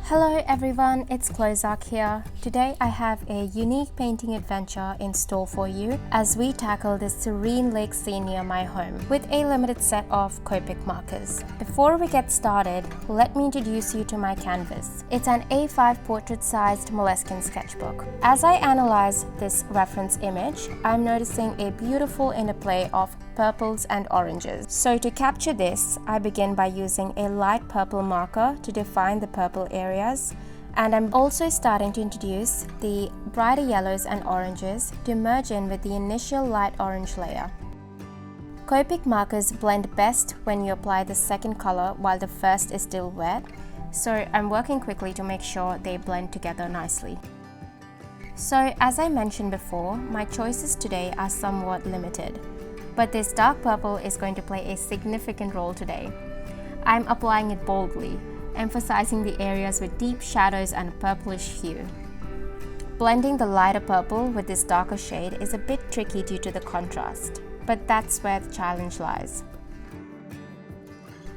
Hello everyone, it's Clozak here. Today I have a unique painting adventure in store for you as we tackle this serene lake scene near my home with a limited set of Copic markers. Before we get started, let me introduce you to my canvas. It's an A5 portrait-sized Moleskine Sketchbook. As I analyze this reference image, I'm noticing a beautiful interplay of purples and oranges. So to capture this, I begin by using a light purple marker to define the purple areas, and I'm also starting to introduce the brighter yellows and oranges to merge in with the initial light orange layer. Copic markers blend best when you apply the second color while the first is still wet, so I'm working quickly to make sure they blend together nicely. So as I mentioned before, my choices today are somewhat limited. But this dark purple is going to play a significant role today. I'm applying it boldly, emphasizing the areas with deep shadows and a purplish hue. Blending the lighter purple with this darker shade is a bit tricky due to the contrast, but that's where the challenge lies.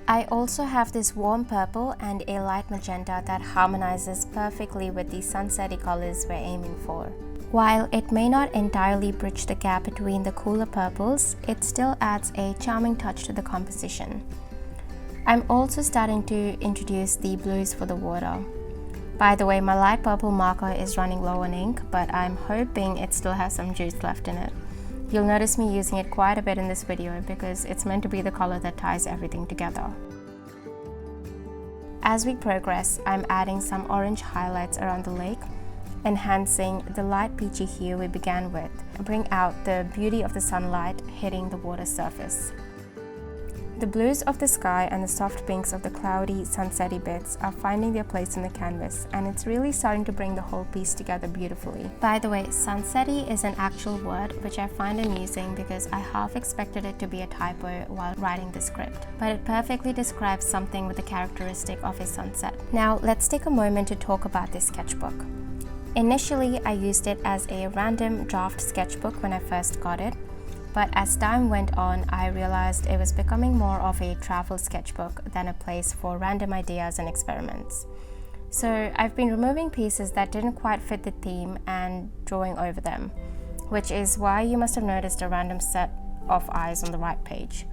I also have this warm purple and a light magenta that harmonizes perfectly with the sunsetty colors we're aiming for. While it may not entirely bridge the gap between the cooler purples, it still adds a charming touch to the composition. I'm also starting to introduce the blues for the water. By the way, my light purple marker is running low on ink, but I'm hoping it still has some juice left in it. You'll notice me using it quite a bit in this video because it's meant to be the color that ties everything together. As we progress, I'm adding some orange highlights around the lake, enhancing the light peachy hue we began with, bring out the beauty of the sunlight hitting the water surface. The blues of the sky and the soft pinks of the cloudy, sunsetty bits are finding their place in the canvas, and it's really starting to bring the whole piece together beautifully. By the way, sunsetty is an actual word which I find amusing because I half expected it to be a typo while writing the script, but it perfectly describes something with the characteristic of a sunset. Now let's take a moment to talk about this sketchbook. Initially, I used it as a random draft sketchbook when I first got it, but as time went on, I realized it was becoming more of a travel sketchbook than a place for random ideas and experiments. So I've been removing pieces that didn't quite fit the theme and drawing over them, which is why you must have noticed a random set of eyes on the right page.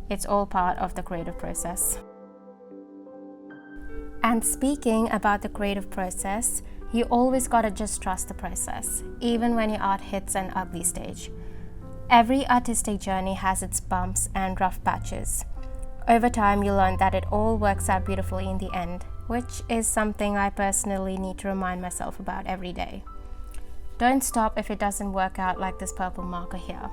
It's all part of the creative process. And speaking about the creative process, you always gotta just trust the process, even when your art hits an ugly stage. Every artistic journey has its bumps and rough patches. Over time, you learn that it all works out beautifully in the end, which is something I personally need to remind myself about every day. Don't stop if it doesn't work out like this purple marker here.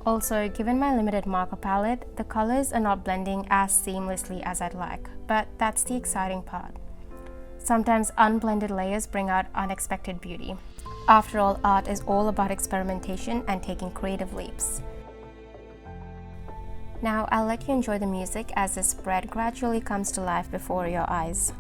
Also, given my limited marker palette, the colors are not blending as seamlessly as I'd like, but that's the exciting part. Sometimes unblended layers bring out unexpected beauty. After all, art is all about experimentation and taking creative leaps. Now I'll let you enjoy the music as the spread gradually comes to life before your eyes.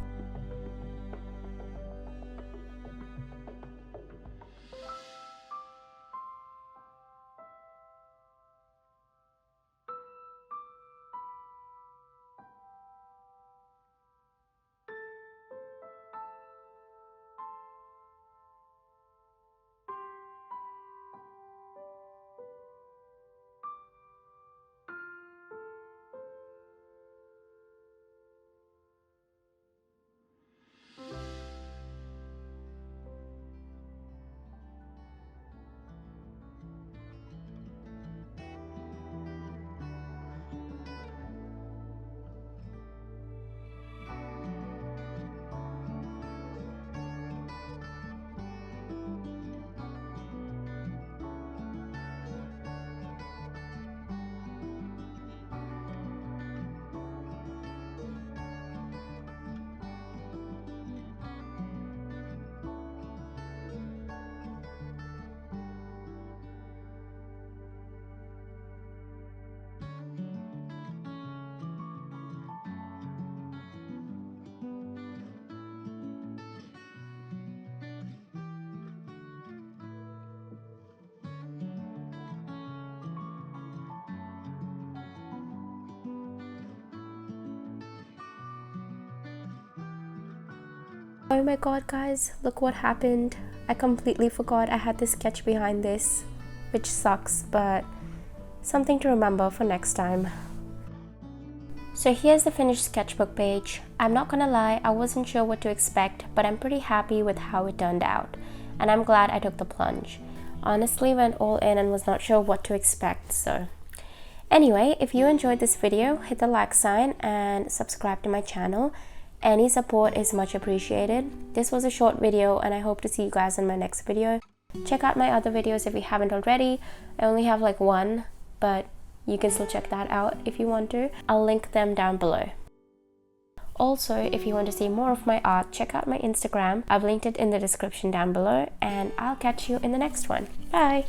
Oh my god guys, look what happened. I completely forgot I had this sketch behind this, which sucks, but something to remember for next time. So here's the finished sketchbook page. I'm not gonna lie, I wasn't sure what to expect, but I'm pretty happy with how it turned out. And I'm glad I took the plunge. Honestly, went all in and was not sure what to expect, so. Anyway, if you enjoyed this video, hit the like sign and subscribe to my channel. Any support is much appreciated. This was a short video and I hope to see you guys in my next video. Check out my other videos if you haven't already. I only have like one, but you can still check that out if you want to. I'll link them down below. Also, if you want to see more of my art, check out my Instagram. I've linked it in the description down below, and I'll catch you in the next one. Bye!